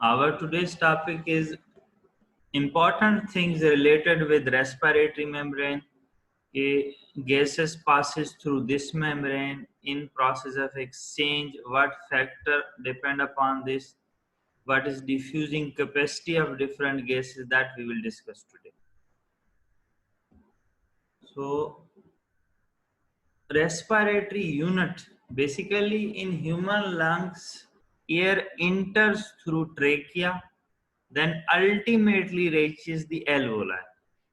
Our today's topic is important things related with respiratory membrane. A gases passes through this membrane in process of exchange. What factor depend upon this? What is diffusing capacity of different gases, that we will discuss today. So respiratory unit, basically in human lungs, air enters through trachea, then ultimately reaches the alveoli,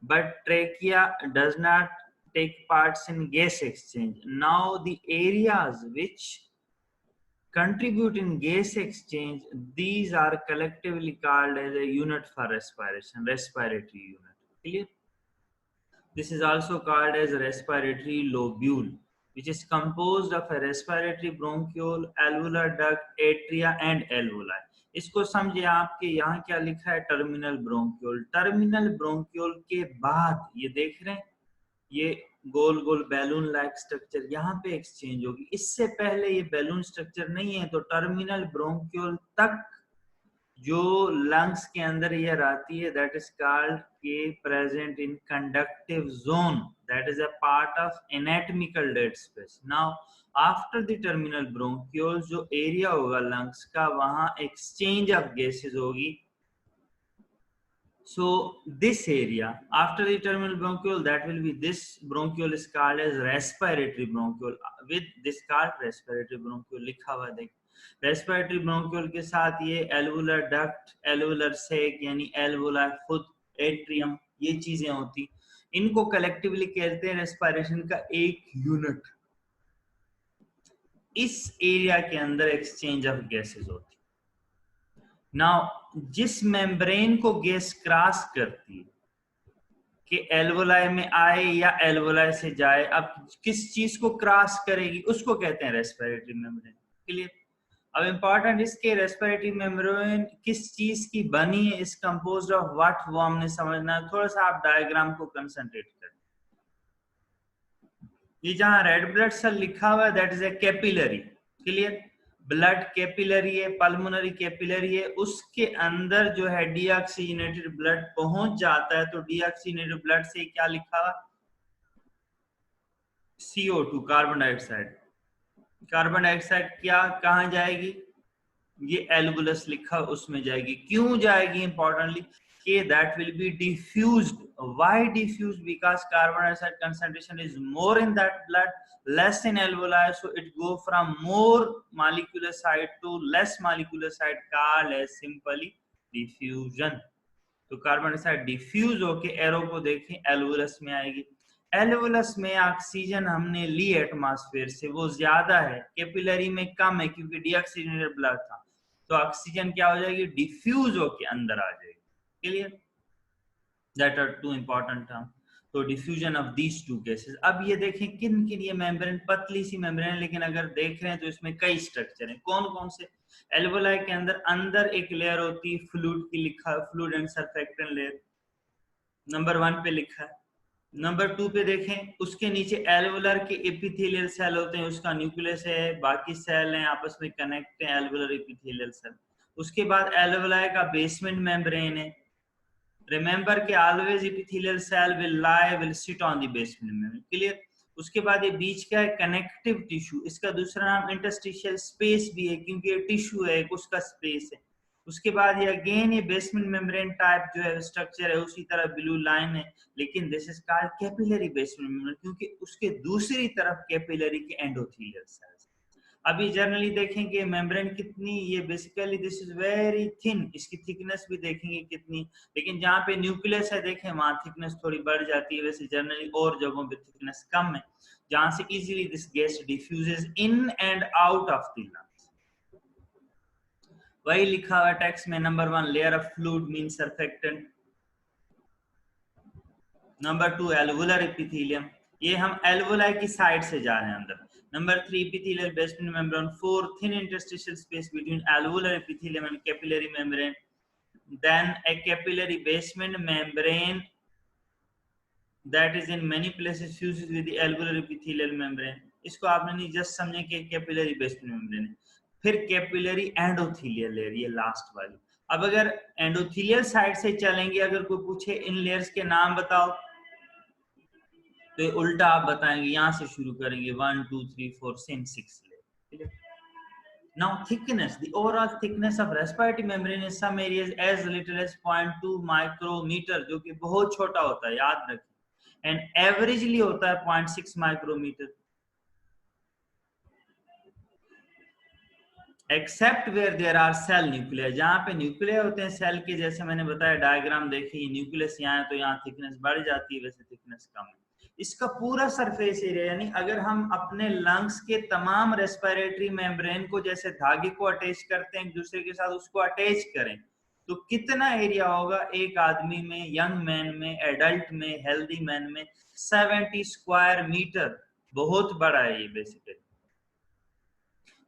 but trachea does not take parts in gas exchange. Now the areas which contribute in gas exchange, these are collectively called as a unit for respiration, respiratory unit. Clear? This is also called as respiratory lobule, which is composed of a respiratory bronchiole, alveolar duct, atria and alveoli. इसको समझे, आपके यहाँ क्या लिखा है, terminal bronchiole. Terminal bronchiole के बाद ये देख रहे हैं, ये गोल गोल बैलून लाइक स्ट्रक्चर यहाँ पे एक्सचेंज होगी। इससे पहले ये बैलून स्ट्रक्चर नहीं है, तो टर्मिनल ब्रोंक्यूल तक जो लंग्स के अंदर एयर आती है, दैट इज कॉल्ड के present in conductive zone, that is a part of anatomical dead space. Now after the terminal bronchiole जो एरिया होगा लंग्स का, वहां एक्सचेंज ऑफ गैसेस होगी। So this area after the terminal bronchiole, that will be, this bronchiole is called as respiratory bronchiole, with this called respiratory bronchiole लिखा हुआ देख। Respiratory bronchiole के साथ ये एल्वुलर डक्ट, एल्वुलर सेक यानी एल्वुलर खुद, atrium, ये चीजें होती, इनको कलेक्टिवली कहते हैं रेस्पिरेशन का एक यूनिट। इस एरिया के अंदर एक्सचेंज ऑफ गैसेस होती। नाउ जिस मेम्ब्रेन को गैस क्रॉस करती है कि एल्वोलाई में आए या एल्वोलाई से जाए, अब किस चीज को क्रॉस करेगी उसको कहते हैं रेस्पिरेटरी मेम्ब्रेन। क्लियर? अब इंपॉर्टेंट इसके, रेस्पिरेटरी मेम्ब्रेन किस चीज की बनी है, इस कंपोज्ड ऑफ व्हाट, वो हमने समझना है। थोड़ा सा आप डायग्राम को कंसंट्रेट करें। ये जहां रेड ब्लड सेल लिखा हुआ है, that is a capillary. Clear? Blood capillary है, पल्मोनरी कैपिलरी है, उसके अंदर जो है डीऑक्सीजनेटेड ब्लड पहुंच जाता है। तो डीऑक्सीजनेटेड ब्लड से क्या लिखा हुआ, CO2, carbon dioxide. Carbon dioxide क्या कहां जाएगी, ये एल्वुलस लिखा उसमें जाएगी। क्यों जाएगी, इंपॉर्टेंटली कि that will be diffused. Why diffused? Because carbon dioxide concentration is more in that blood, less in alveoli, so it go from more molecular side to less molecular side, called as simply diffusion. तो carbon dioxide diffuse होके arrow को देखें एल्वुलस में आएगी। एल्वुलस में oxygen हमने ली atmosphere से, वो ज्यादा है, कैपिलरी में कम है क्योंकि डीऑक्सीजनेटेड ब्लड था। तो ऑक्सीजन क्या हो जाएगी, डिफ्यूज होके अंदर आ जाएगी। Clear? That are two important term. तो diffusion of these two gases. अब ये देखें किन किन, ये मेम्ब्रेन पतली सी मेम्ब्रेन है, लेकिन अगर देख रहे हैं तो इसमें कई स्ट्रक्चर हैं। कौन कौन से? एल्वोलाई के अंदर एक लेयर होती है फ्लूइड की, लिखा है fluid and surfactant layer, number 1 पे लिखा है। नंबर 2 पे देखें, उसके नीचे एल्वोलर के एपिथेलियल सेल होते हैं, उसका न्यूक्लियस है, बाकी सेल हैं आपस में कनेक्ट हैं, एल्वोलर एपिथेलियल सेल। उसके बाद एल्वोलाई का बेसमेंट मेम्ब्रेन है। Remember कि always epithelial cell will sit on the basement membrane. Clear? उसके बाद ये बीच का है कनेक्टिव टिश्यू, इसका दूसरा नाम इंटरस्टिशियल स्पेस भी है क्योंकि ये टिश्यू है, उसका स्पेस है। उसके बाद ये अगेन ये बेसमेंट मेम्ब्रेन टाइप जो है स्ट्रक्चर है, उसी तरह ब्लू लाइन है, लेकिन this is called capillary basement membrane क्योंकि उसके दूसरी तरफ कैपिलरी के एंडोथेलियल सेल्स। अभी जनरली देखेंगे मेम्ब्रेन कितनी, ये basically this is very thin, इसकी थिकनेस भी देखेंगे कितनी, लेकिन जहाँ पे न्यूक्लियस है देखें वहां थिकनेस थोड़ी बढ़ जाती है। वैसे जनरली और जगहों पे थिकनेस कम है, जहां से easily this gas diffuses in and out of the lungs. वही लिखा हुआ टेक्स्ट में, number 1 layer of fluid mean surfactant, number 2 alveolar epithelium, ये हम एल्वोलाई की साइड से जा रहे हैं अंदर। Number 3 epithelial basement membrane, 4 thin interstitial space between alveolar epithelium and capillary membrane, then a capillary basement membrane that is in many places fuses with the alveolar epithelial membrane. इसको आपने नहीं just समझे कि कैपिलरी बेसमेंट मेम्ब्रेन है। फिर capillary endothelial layer, ये last वाली, अब अगर एंडोथेलियल साइड से चलेंगे, अगर कोई पूछे इन लेयर्स के नाम बताओ, तो उल्टा आप बताएंगे, यहां से शुरू करेंगे 1 2 3 4 same 6 layer. Now thickness, the overall thickness of respiratory membrane in some areas as little as 0.2 micrometer, जो कि बहुत छोटा होता है, याद रखें, and averagely होता है 0.6 micrometer, except where there are cell nuclei, जहाँ पे न्यूक्लियर होते हैं सेल के, जैसे मैंने बताया डायग्राम देखिए, न्यूक्लियस यहाँ है तो यहाँ थिकनेस बढ़ जाती है, वैसे थिकनेस कम है। इसका पूरा सरफेस एरिया, यानी अगर हम अपने लंग्स के तमाम रेस्पिरेटरी मेम्ब्रेन को जैसे धागे को अटैच करते हैं एक दूसरे के साथ, उसको अटैच करें तो कितना एरिया होगा एक आदमी में, यंग मैन में, एडल्ट में, हेल्दी मैन में? 70 स्क्वायर मीटर, बहुत बड़ा है ये basically,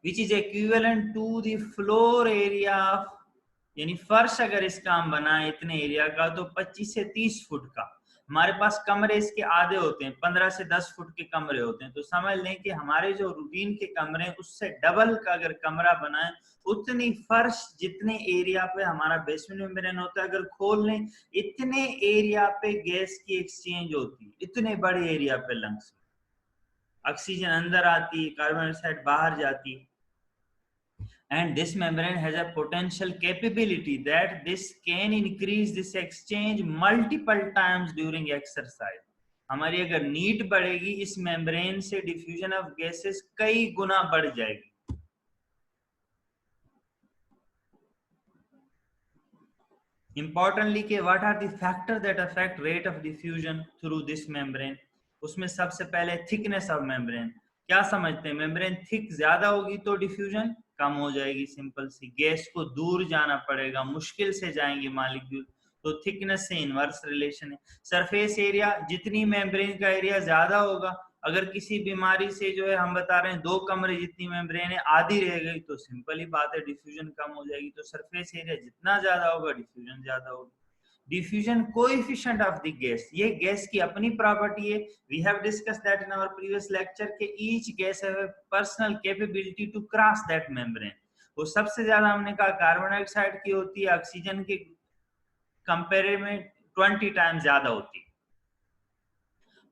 which is equivalent to the floor area of, यानी फर्श अगर इसका हम बनाए इतने एरिया का तो 25 से 30 फुट का, हमारे पास कमरे इसके आधे होते हैं, 15 से 10 फुट के कमरे होते हैं, तो समझ लें कि हमारे जो रूटीन के कमरे हैं उससे डबल का अगर कमरा बनाए, उतनी फर्श जितने एरिया पे हमारा बेसमेंट मेम्ब्रेन होता है, अगर खोल लें इतने एरिया पे गैस की एक्सचेंज होती है, इतने बड़े एरिया पे लंग्स में ऑक्सीजन अंदर आती है, कार्बन डाइऑक्साइड बाहर जाती है। And this membrane has a potential capability that this can increase this exchange multiple times during exercise. हमारी अगर नीड बढ़ेगी, इस मेम्ब्रेन से डिफ्यूजन ऑफ गैसेस कई गुना बढ़ जाएगी। Importantly के what are the factors that affect rate of diffusion through this membrane? उसमें सबसे पहले थिकनेस ऑफ मेम्ब्रेन। क्या समझते हैं, मेम्ब्रेन थिक ज्यादा होगी तो डिफ्यूजन कम हो जाएगी, सिंपल सी, गैस को दूर जाना पड़ेगा, मुश्किल से जाएंगे मॉलिक्यूल, तो थिकनेस से इनवर्स रिलेशन है। सरफेस एरिया, जितनी मेम्ब्रेन का एरिया ज्यादा होगा, अगर किसी बीमारी से जो है हम बता रहे हैं 2 कमरे जितनी मेम्ब्रेन है आधी रह गई, तो सिंपल ही बात है डिफ्यूजन कम हो जाएगी। तो सरफेस एरिया जितना ज्यादा होगा डिफ्यूजन ज्यादा होगी। Diffusion coefficient of the gas, ये गैस की अपनी प्रॉपर्टी है, we have discuss that in our previous lecture के each gas have a personal capability to cross that membrane. वो सबसे ज्यादा हमने कहा कार्बन डाइऑक्साइड की होती है, ऑक्सीजन के कंपेयर में 20 टाइम ज्यादा होती है।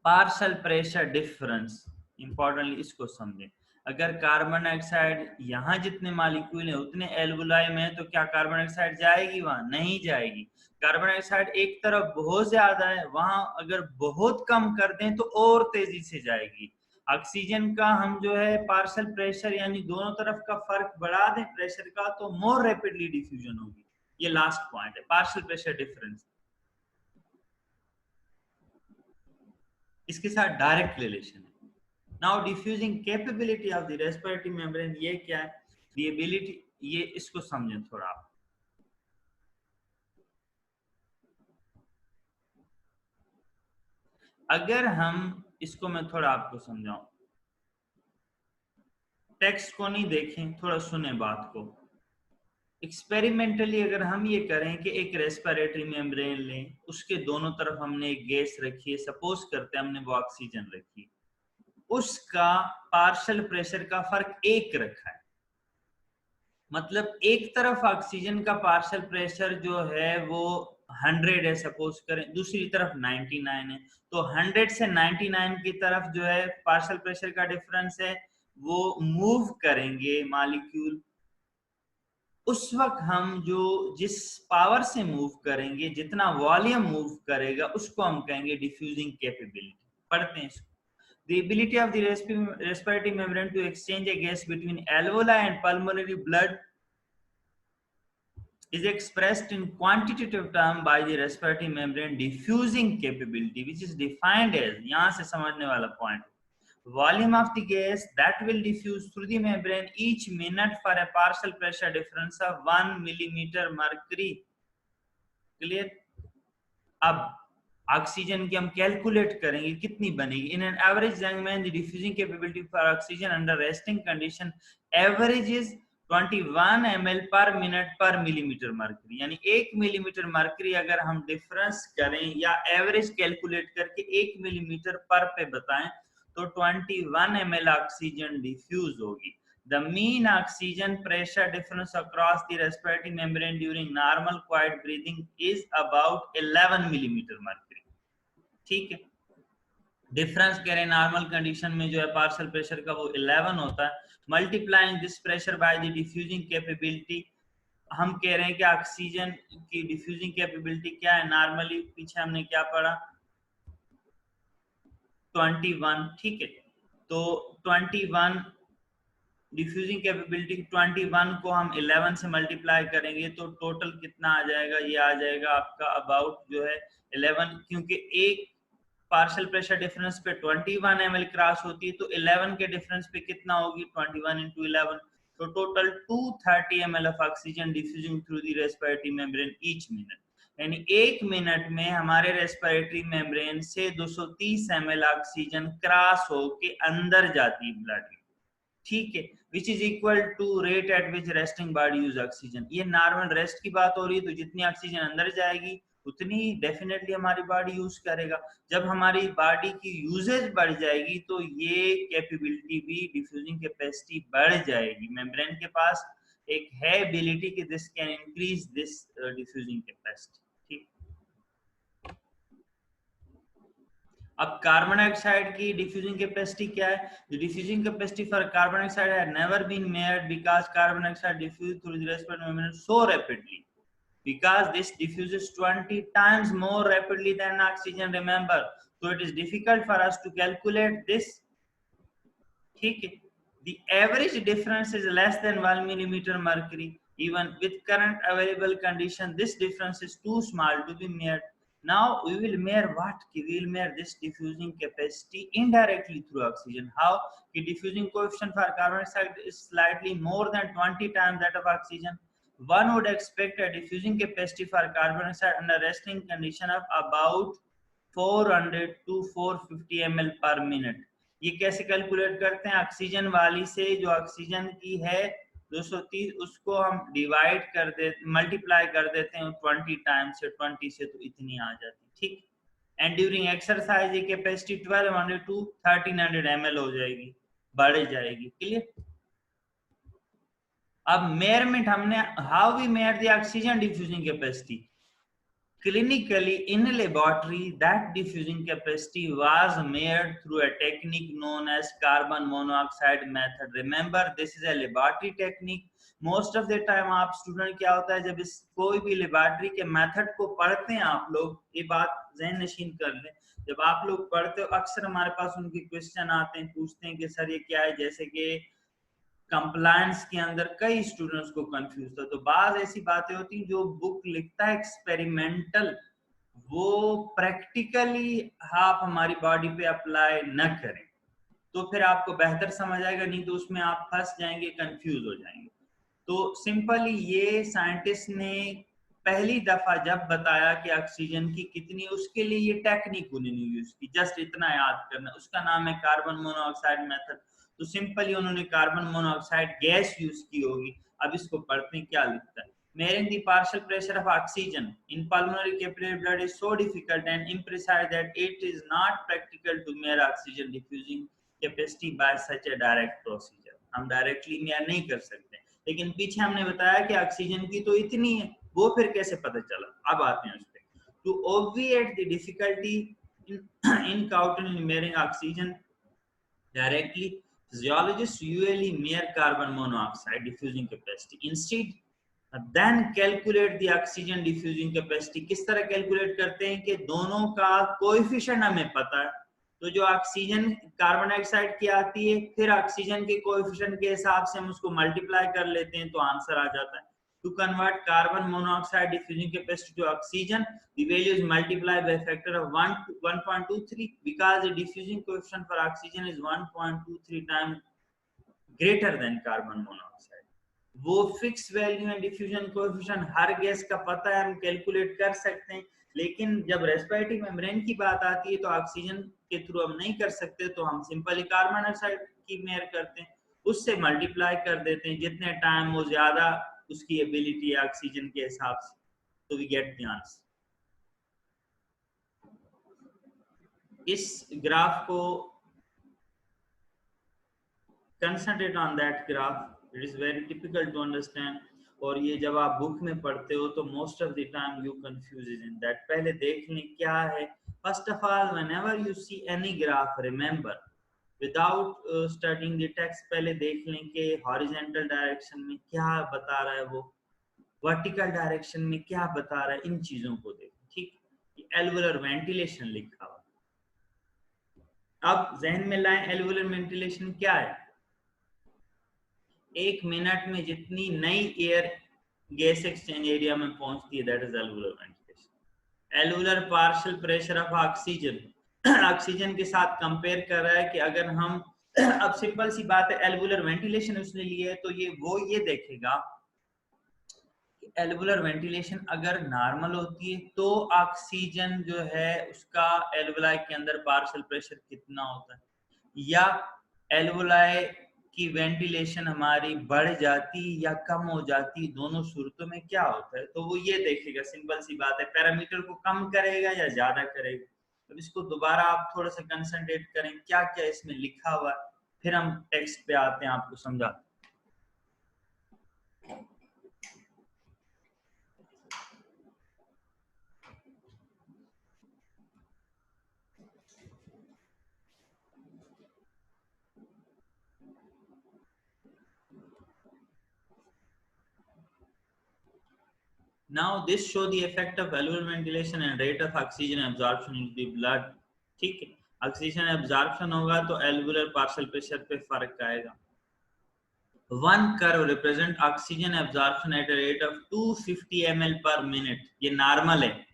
पार्शियल प्रेशर डिफरेंस, इंपॉर्टेंटली इसको समझें, अगर कार्बन डाइऑक्साइड यहाँ जितने मॉलिक्यूल हैं उतने एल्वुलाई में है, तो क्या कार्बन डाइऑक्साइड जाएगी वहां? नहीं जाएगी। कार्बन डाइऑक्साइड एक तरफ बहुत ज्यादा है, वहां अगर बहुत कम कर दें तो और तेजी से जाएगी। ऑक्सीजन का हम जो है पार्शियल प्रेशर यानी दोनों तरफ का फर्क बढ़ा दें प्रेशर का, तो मोर रैपिडली डिफ्यूजन होगी। ये लास्ट पॉइंट है, पार्शियल प्रेशर डिफरेंस, इसके साथ डायरेक्ट रिलेशन है। Now diffusing capability of the respiratory membrane, ये क्या है? द एबिलिटी, ये इसको समझें थोड़ा आप। अगर हम इसको मैं थोड़ा आपको समझाऊं, टेक्स्ट को नहीं देखें, थोड़ा सुने बात को। एक्सपेरिमेंटली अगर हम ये करें कि एक रेस्पिरेटरी मेम्ब्रेन लें, उसके दोनों तरफ हमने एक गैस रखी है, सपोज करते हैं हमने वो ऑक्सीजन रखी, उसका पार्शियल प्रेशर का फर्क 1 रखा है, मतलब एक तरफ ऑक्सीजन का पार्शियल प्रेशर जो है वो 100 है सपोज करें, दूसरी तरफ 99 है, तो 100 से 99 की तरफ जो है पार्शियल प्रेशर का डिफरेंस है, वो मूव करेंगे मॉलिक्यूल। उस वक्त हम जो जिस पावर से मूव करेंगे, जितना वॉल्यूम मूव करेगा, उसको हम कहेंगे डिफ्यूजिंग कैपेबिलिटी। पढ़ते हैं इसको। The ability of the respiratory membrane to exchange a gas between alveoli and pulmonary blood is expressed in quantitative term by the respiratory membrane diffusing capability, which is defined as, यहाँ से समझने वाला point, volume of the gas that will diffuse through the membrane each minute for a partial pressure difference of 1 millimeter mercury. Clear? अब oxygen की हम calculate करेंगे कितनी बनेगी। In an average young man the diffusing capability for oxygen under resting condition average is 21 ml per minute per millimeter mercury, यानी 1 millimetre mercury अगर हम difference करें या एवरेज कैलकुलेट करके 1 मिलीमीटर पर पे बताएं, तो 21 ml ऑक्सीजन डिफ्यूज होगी। The mean oxygen pressure difference across the respiratory membrane during normal quiet breathing is about 11 millimeter mercury. ठीक है, डिफरेंस कह रहे हैं नॉर्मल कंडीशन में जो है पार्शियल प्रेशर का वो 11 होता है. Multiplying this pressure by the diffusing capability, हम कह रहे हैं कि ऑक्सीजन की डिफ्यूजिंग कैपेबिलिटी क्या है. नॉर्मली पीछे हमने क्या पढ़ा, 21. ठीक है, तो 21 डिफ्यूजिंग कैपेबिलिटी 21 को हम 11 से मल्टीप्लाई करेंगे तो टोटल कितना आ जाएगा, ये आ जाएगा आपका अबाउट जो है 11, क्योंकि एक पार्शियल प्रेशर डिफरेंस पे 21 ml क्रॉस होती है तो 11 के डिफरेंस पे कितना होगी, 21 into 11, तो total 230 ml of oxygen diffusing through the respiratory membrane each minute. यानी एक मिनट में हमारे रेस्पिरेटरी मेम्ब्रेन से 230 ml ऑक्सीजन क्रॉस होके अंदर जाती है ब्लड में. ठीक है, which is equal to rate at which resting body use oxygen. ये नॉर्मल रेस्ट की बात हो रही है, तो जितनी ऑक्सीजन अंदर जाएगी उतनी डेफिनेटली हमारी बॉडी यूज करेगा. जब हमारी बॉडी की यूजेज बढ़ जाएगी तो ये कैपेबिलिटी भी, डिफ्यूजिंग कैपेसिटी बढ़ जाएगी. मेम्ब्रेन के पास एक है एबिलिटी कि this can increase this diffusing capacity. ठीक, अब कार्बन डाइऑक्साइड की डिफ्यूजिंग कैपेसिटी क्या है. The diffusing capacity for carbon dioxide had never been measured because carbon dioxide diffuse through the respiratory membrane so rapidly, because this diffuses 20 times more rapidly than oxygen, remember, so it is difficult for us to calculate this. ठीक है, the average difference is less than 1 millimeter mercury. Even with current available condition, this difference is too small to be measured. Now we will measure what? We will measure this diffusing capacity indirectly through oxygen. How? The diffusing coefficient for carbon dioxide is slightly more than 20 times that of oxygen. One would expect a diffusing capacity for carbon dioxide under resting condition of about 400 to 450 ml per minute. ये कैसे calculate करते हैं, oxygen वाली से जो oxygen की है 230 उसको हम डिवाइड कर देते, मल्टीप्लाई कर देते हैं 20 टाइम्स से, 20 से तो इतनी आ जाती. ठीक, एंड ड्यूरिंग एक्सरसाइज ये कैपेसिटी 1200 टू 1300 ml हो जाएगी, बढ़ जाएगी. क्लियर. अब मेजरमेंट हमने, how we measure the oxygen diffusing capacity. Clinically in a laboratory, that diffusing capacity was measured through a technique known as carbon monoxide method. Remember, this is a laboratory technique. Most of the time आप student क्या होता है, जब इस कोई भी laboratory के method को पढ़ते हैं, आप लोग ये बात ज़हन नशीन कर लें, जब आप लोग पढ़ते हो अक्सर हमारे पास उनके क्वेश्चन आते हैं, पूछते हैं कि सर ये क्या है. जैसे कि कंप्लायंस के अंदर कई स्टूडेंट्स को कंफ्यूज था, तो बात ऐसी बातें होती हैं जो बुक लिखता है एक्सपेरिमेंटल, वो प्रैक्टिकली आप हमारी बॉडी पे अप्लाई न करें तो फिर आपको बेहतर समझ आएगा, नहीं तो उसमें आप फंस जाएंगे, कंफ्यूज हो जाएंगे. तो सिंपली ये साइंटिस्ट ने पहली दफा जब बताया कि ऑक्सीजन की कितनी, उसके लिए ये टेक्निक उन्होंने यूज की, जस्ट इतना याद करना, उसका नाम है कार्बन मोनोऑक्साइड मेथड. तो सिंपली उन्होंने कार्बन मोनोऑक्साइड गैस यूज की होगी. अब इसको पढ़ते हैं क्या लिखता है. Measuring the partial pressure of oxygen in pulmonary capillary blood is so difficult and imprecise that it is not practical to measure oxygen diffusing capacity by such a direct procedure. हम डायरेक्टली मेजर नहीं कर सकते, लेकिन पीछे हमने बताया कि oxygen की तो इतनी है, वो फिर कैसे पता चला. अब आते हैं उस पे. To obviate the difficulty in counting and measuring oxygen directly, physiologists usually measure carbon monoxide diffusing capacity. Instead, then calculate the oxygen diffusing capacity. किस तरह कैलकुलेट करते हैं कि दोनों का कोएफिशिएंट हमें पता है, तो जो ऑक्सीजन कार्बन डाइऑक्साइड की आती है, फिर ऑक्सीजन के कोएफिशिएंट के हिसाब से हम उसको मल्टीप्लाई कर लेते हैं तो आंसर आ जाता है. To convert carbon monoxide diffusing capacity to oxygen, the value is multiplied by a factor of 1 to 1.23 because the diffusing coefficient for oxygen is 1.23 times greater than carbon monoxide. वो fix value है diffusion coefficient, हर gas का पता है, हम calculate कर सकते हैं, लेकिन जब रेस्पिरेटरी मेम्ब्रेन की बात आती है तो ऑक्सीजन के थ्रू हम नहीं कर सकते, तो हम सिंपली कार्बन डाइऑक्साइड की मेजर करते हैं, उससे मल्टीप्लाई कर देते हैं, जितने टाइम वो ज्यादा उसकी एबिलिटी है ऑक्सीजन के हिसाब से, तो वी गेट द आंसर. इस ग्राफ को concentrate on that graph. It is very difficult to understand. और ये जब आप बुक में पढ़ते हो तो most of the time you confuses in that. पहले देख लें क्या है. First of all, whenever you see any graph, remember without studying the text, पहले देख लें कि horizontal direction में क्या बता रहा है, वो vertical direction में क्या बता रहा है, इन चीजों को देखें. ठीक, एल्वुलर वेंटिलेशन लिखा हुआ. अब जहन में लाएं एल्वुलर वेंटिलेशन क्या है. 1 मिनट में जितनी नई एयर गैस एक्सचेंज एरिया में पहुंचती है, that is alveolar ventilation. Alveolar partial pressure of oxygen, oxygen के साथ कंपेयर कर रहा है कि अगर हम अब सिंपल सी बात है, एल्वुलर वेंटिलेशन उसने लिया है तो ये देखेगा एल्वुलर वेंटिलेशन अगर नॉर्मल होती है तो ऑक्सीजन जो है उसका एल्वुलाई के अंदर पार्शियल प्रेशर कितना होता है, या एल्वुलाई की वेंटिलेशन हमारी बढ़ जाती या कम हो जाती, दोनों सूरतों में क्या होता है. तो वो ये देखेगा, सिंपल सी बात है, पैरामीटर को कम करेगा या ज्यादा करेगा. तो इसको दोबारा आप थोड़ा सा कंसंट्रेट करें क्या क्या इसमें लिखा हुआ है, फिर हम टेक्स्ट पे आते हैं, आपको समझाते हैं. Now this show the effect of alveolar ventilation and rate of oxygen absorption into the blood. ठीक है, ऑक्सीजन एब्जॉर्प्शन होगा तो एल्वुलर पार्शियल प्रेशर पे फर्क आएगा. One curve represent oxygen absorption at a rate of 250 ml per minute. ये normal है.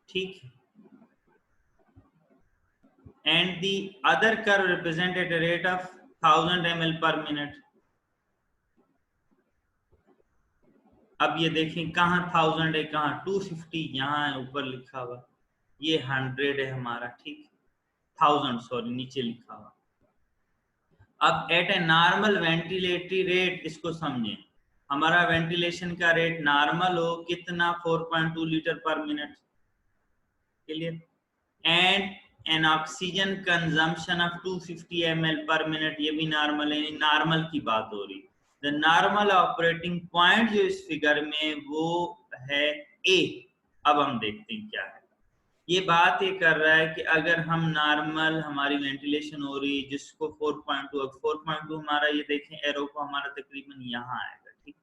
ठीक है. And the other curve represent at a rate of 1000 ml per minute. अब ये देखें कहाँ 1000 है, कहाँ 250, यहाँ है ऊपर लिखा हुआ, ये 100 है हमारा. ठीक, 1000 सॉरी नीचे लिखा हुआ. अब at a normal ventilatory rate, इसको समझें, हमारा वेंटिलेशन का रेट नॉर्मल हो कितना, 4.2 लीटर पर minute. Clear. And N oxygen consumption of 250 ml per minute, ये भी नॉर्मल है. नॉर्मल की बात हो रही. द नॉर्मल ऑपरेटिंग पॉइंट जो इस फिगर में वो है ए. अब हम देखते हैं क्या है. ये बात ये कर रहा है कि अगर हम नॉर्मल हमारी वेंटिलेशन हो रही जिसको 4.2, अब 4.2 हमारा, ये देखें एरो को, हमारा तकरीबन यहाँ आएगा. ठीक,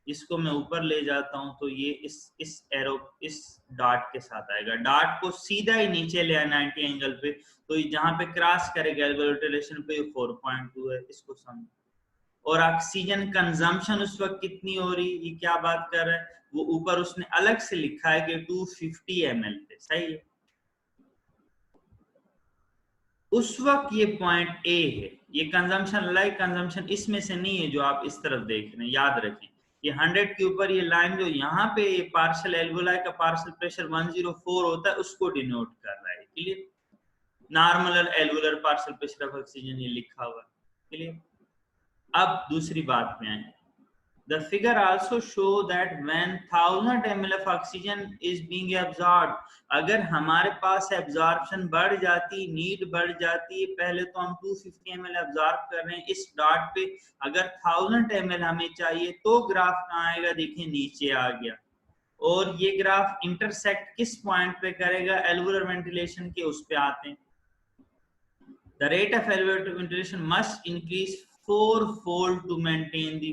इसको मैं ऊपर ले जाता हूँ तो ये इस एरो इस डॉट के साथ आएगा. डॉट को सीधा ही नीचे ले आना 90 एंगल पे, तो जहाँ पे क्रॉस करेगा एल्वुलेशन पे 4.2 है. इसको समझो. और ऑक्सीजन कंजम्पशन उस वक्त कितनी हो रही, ये क्या बात कर रहा है, वो ऊपर उसने अलग से लिखा है कि 250 ml पे. सही है. उस वक्त ये पॉइंट ए है. ये कंजम्पशन लाइक कंजम्पशन इसमें से नहीं है जो आप इस तरफ देख रहे हैं. याद रखें ये 100 के ऊपर ये लाइन जो यहाँ पे ये पार्शियल एल्वुलाई का पार्शियल प्रेशर 104 होता है उसको डिनोट कर रहा है. Clear. Normal alveolar partial pressure of oxygen ये लिखा हुआ है. क्लियर. अब दूसरी बात में आए. The figure also show that when 1000 ml of oxygen is being absorbed, अगर हमारे पास एब्जॉर्प्शन बढ़ जाती, नीड बढ़ जाती, पहले तो हम 250 ml एब्जॉर्ब कर रहे हैं इस डॉट पे, अगर 1000 ml हमें चाहिए तो ग्राफ कहाँ आएगा, देखिए नीचे आ गया. और ये ग्राफ इंटरसेक्ट किस पॉइंट पे करेगा, एल्वुलर वेंटिलेशन के उस पे आते हैं. The rate of alveolar ventilation must increase fourfold to maintain the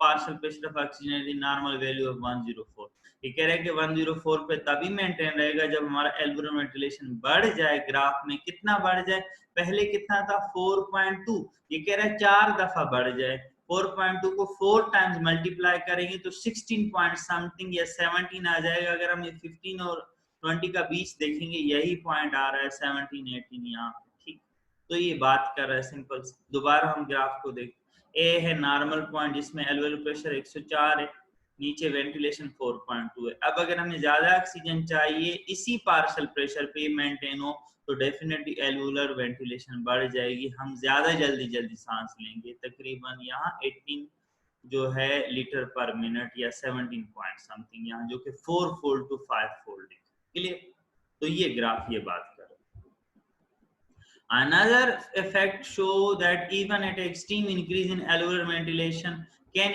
partial pressure of oxygen at the normal value of 104. ये कह रहे हैं कि 104 पे तभी मेंटेन रहेगा जब हमारा एल्वुलर वेंटिलेशन बढ़ जाए. ग्राफ में कितना बढ़ जाए, पहले कितना था 4.2, ये कह रहा है 4 दफा बढ़ जाए. 4.2 को 4 टाइम्स मल्टीप्लाई करेंगे तो 16 पॉइंट समथिंग या 17 आ जाएगा. अगर हम 15 और 20 का बीच देखेंगे यही पॉइंट आ रहा है 17 18 यहाँ. ठीक, तो ये बात कर रहा है सिंपल. दोबारा हम ग्राफ को देख. ए है नॉर्मल पॉइंट जिसमें एल्वुलर प्रेशर 104 है, नीचे वेंटिलेशन 4.2 है. अब अगर हमें ज्यादा ऑक्सीजन चाहिए इसी पार्शियल प्रेशर पे मेंटेन हो तो डेफिनेटली एल्वुलर वेंटिलेशन बढ़ जाएगी, हम ज्यादा जल्दी सांस लेंगे. तकरीबन यहाँ 18 जो है लीटर पर मिनट या 17 पॉइंट समथिंग यहाँ, जो कि 4 फोल्ड टू 5 फोल्ड है. क्लियर. तो ये ग्राफ ये बात कर. Another effect show that even at extreme increase in alveolar ventilation can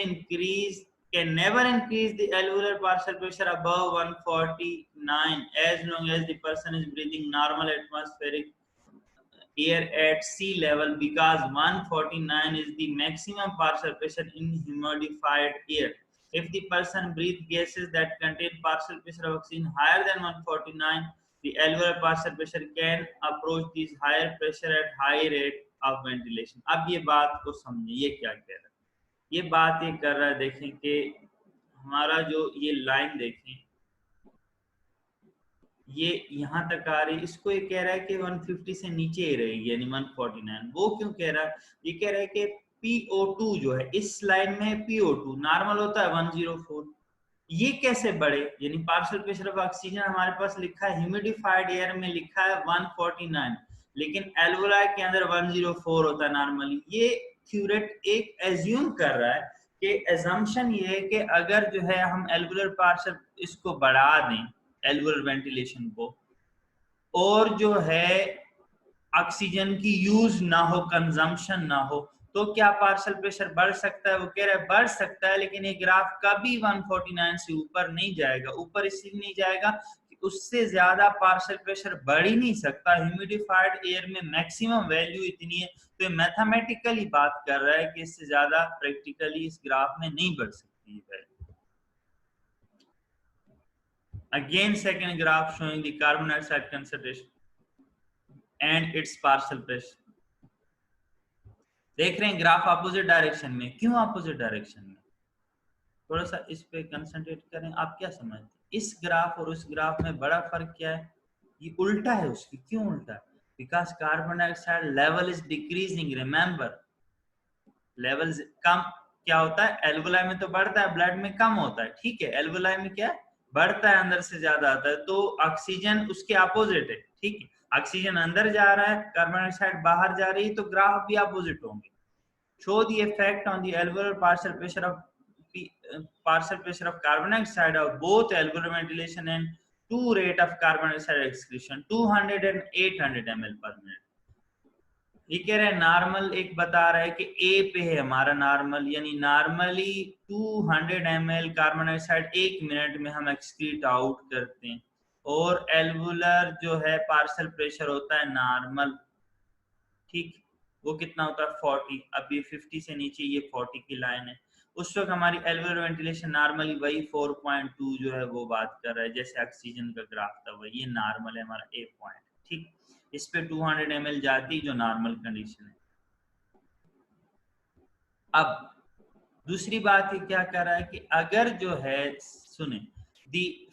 never increase the alveolar partial pressure above 149 as long as the person is breathing normal atmospheric air at sea level, because 149 is the maximum partial pressure in humidified air. If the person breathes gases that contain partial pressure of oxygen higher than 149, the alveolar partial pressure can approach this higher pressure at high rate of ventilation. अब ये बात को समझिए, ये क्या कह रहा है? ये बात ये कर रहा है, देखें कि हमारा जो ये लाइन देखें, ये यहाँ तक आ रही, इसको ये कह रहा है कि 150 से नीचे ही रहेगी, यानी 149। वो क्यों कह रहा है? ये कह रहा है कि PO2 जो है इस लाइन में PO2 नॉर्मल होता है 104, ये कैसे बढ़े? यानी पार्शियल प्रेशर ऑफ ऑक्सीजन हमारे पास लिखा है ह्यूमिडिफाइड एयर में लिखा है 149, लेकिन एल्वोलाई के अंदर 104 होता है नॉर्मली। ये थ्योरेट एक एज्यूम कर रहा है कि एजम्पशन ये है कि अगर जो है हम एल्वुलर पार्शियल इसको बढ़ा दें, एल्वुलर वेंटिलेशन को, और जो है ऑक्सीजन की यूज ना हो, कंजम्पशन ना हो, तो क्या पार्शियल प्रेशर बढ़ सकता है? वो कह रहा है बढ़ सकता है, लेकिन ये ग्राफ कभी 149 से ऊपर नहीं जाएगा। ऊपर इसलिए नहीं जाएगा कि उससे ज्यादा पार्शियल प्रेशर बढ़ ही नहीं सकता। ह्यूमिडिफाइड एयर में मैक्सिमम वैल्यू इतनी है, तो ये मैथमेटिकली बात कर रहा है कि इससे ज्यादा प्रैक्टिकली इस ग्राफ में नहीं बढ़ सकती है। Again, second graph showing the carbon dioxide concentration and its partial pressure. देख रहे हैं ग्राफ अपोजिट डायरेक्शन में। क्यों अपोजिट डायरेक्शन में? थोड़ा सा इस पे कंसंट्रेट करें। आप क्या समझते हैं इस ग्राफ और उस ग्राफ में बड़ा फर्क क्या है? ये उल्टा है उसकी। क्यों उल्टा? Because carbon dioxide level is decreasing. Remember, level कम क्या होता है? एल्वोलाई में तो बढ़ता है, ब्लड में कम होता है। ठीक है, एल्वोलाई में क्या बढ़ता है, अंदर से ज्यादा आता है। तो ऑक्सीजन उसके अपोजिट है। ठीक है, ऑक्सीजन अंदर जा रहा है, कार्बन डाइऑक्साइड बाहर जा रही है, तो ग्राफ भी अपोजिट होंगे। Show the effect on the alveolar partial pressure of carbon dioxide of both alveolar ventilation and to rate of carbon dioxide excretion 200 and 800 ml per minute। ये कह रहे हैं नॉर्मल, एक बता रहा है कि ए पे है हमारा नॉर्मल, यानी normally 200 ml carbon dioxide 1 minute में हम एक्सक्रीट आउट करते हैं, और एल्वुलर जो है पार्शियल प्रेशर होता है नॉर्मल। ठीक, वो कितना होता है 40। अब ये 50 से नीचे ये 40 की लाइन है। उस वक्त हमारी एल्वुलर वेंटिलेशन नॉर्मली वही 4.2 जो है वो बात कर रहा है, जैसे ऑक्सीजन का ग्राफ था वही। ये नॉर्मल है हमारा ए पॉइंट। ठीक, इस पे 200 ml जाती जो नॉर्मल कंडीशन है। अब दूसरी बात ये क्या कर रहा है कि अगर जो है, सुने,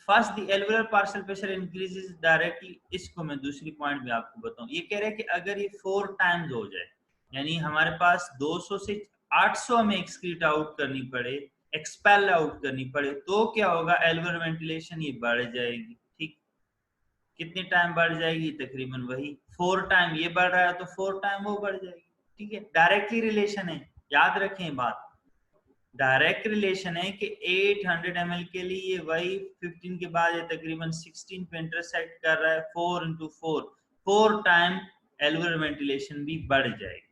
first the alveolar partial pressure increases directly. इसको मैं दूसरी पॉइंट भी आपको बताऊं। ये कह रहा है कि अगर ये 4 टाइम्स हो जाए, यानी हमारे पास 200 से 800 में एक्सक्रीट आउट करनी पड़े, एक्सपेल आउट करनी पड़े, तो क्या होगा? एल्वुलर वेंटिलेशन ये बढ़ जाएगी। ठीक, कितनी टाइम बढ़ जाएगी? तकरीबन वही 4 टाइम ये बढ़ रहा है तो 4 टाइम वो बढ़ जाएगी। ठीक है, डायरेक्टली रिलेशन है, याद रखें बात। डायरेक्ट रिलेशन है कि 800 ml के लिए वही 15 के बाद ये तकरीबन 16 पे इंटरसेक्ट कर रहा है। 4 into 4 टाइम एल्वुलर वेंटिलेशन भी बढ़ जाएगी।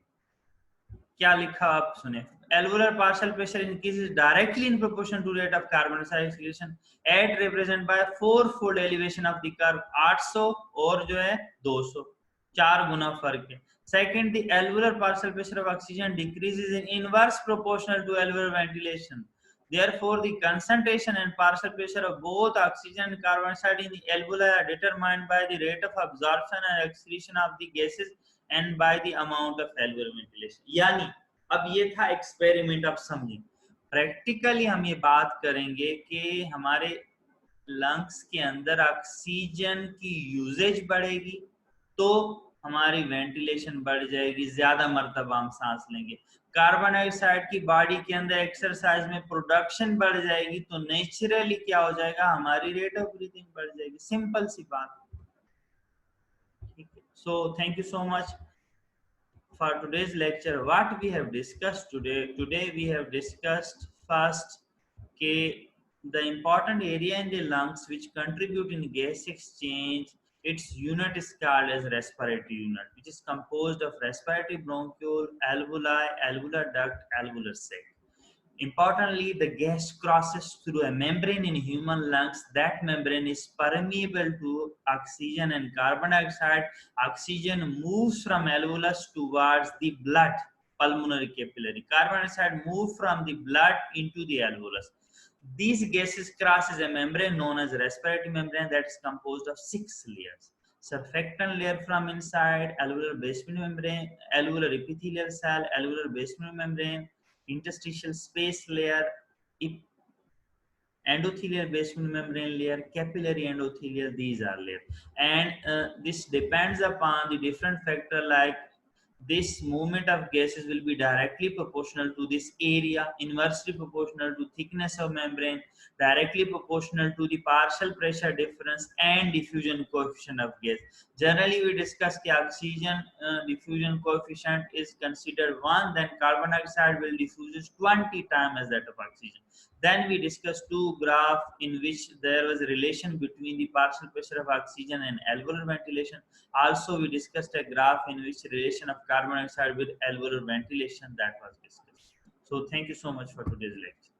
क्या लिखा आप सुने, alveolar partial pressure increases directly in proportion to rate of carbon dioxide excretion at represent by 4-fold elevation of the curve. 800 और जो है 200, 4 गुना फर्क है। Second, the alveolar partial pressure of oxygen decreases in inverse proportional to alveolar ventilation. Therefore, the concentration and partial pressure of both oxygen and carbon dioxide in the alveoli are determined by the rate of absorption and excretion of the gases and by the amount of alveolar ventilation. यानी अब ये था experiment. अब समझिए, practically हम ये बात करेंगे कि हमारे लंग्स के अंदर ऑक्सीजन की यूजेज बढ़ेगी तो हमारी वेंटिलेशन बढ़ जाएगी, ज्यादा मर्तबा हम सांस लेंगे। कार्बन डाइऑक्साइड की बॉडी के अंदर एक्सरसाइज में प्रोडक्शन बढ़ जाएगी तो नेचुरली क्या हो जाएगा? हमारी रेट ऑफ ब्रीथिंग बढ़ जाएगी। सिंपल सी बात। ठीक है, so thank you so much for today's lecture. What we have discussed today we have discussed first the important area in the lungs which contribute in gas exchange its unit is called as respiratory unit, which is composed of respiratory bronchiole, alveoli, alveolar duct, alveolar sac. Importantly, the gas crosses through a membrane in human lungs. That membrane is permeable to oxygen and carbon dioxide. Oxygen moves from alveolus towards the blood, pulmonary capillary. Carbon dioxide moves from the blood into the alveolus. These gases crosses a membrane known as respiratory membrane that is composed of 6 layers. Surfactant layer from inside, alveolar basement membrane, alveolar epithelial cell, alveolar basement membrane, interstitial space layer, endothelial basement membrane layer, capillary endothelial, these are layers. And this depends upon the different factor, like this movement of gases will be directly proportional to this area, inversely proportional to thickness of membrane, directly proportional to the partial pressure difference and diffusion coefficient of gas. Generally, we discuss the oxygen diffusion coefficient is considered 1, then carbon dioxide will diffuse 20 times as that of oxygen. Then we discussed two graphs in which there was a relation between the partial pressure of oxygen and alveolar ventilation. Also, we discussed a graph in which relation of carbon dioxide with alveolar ventilation that was discussed. So thank you so much for today's lecture.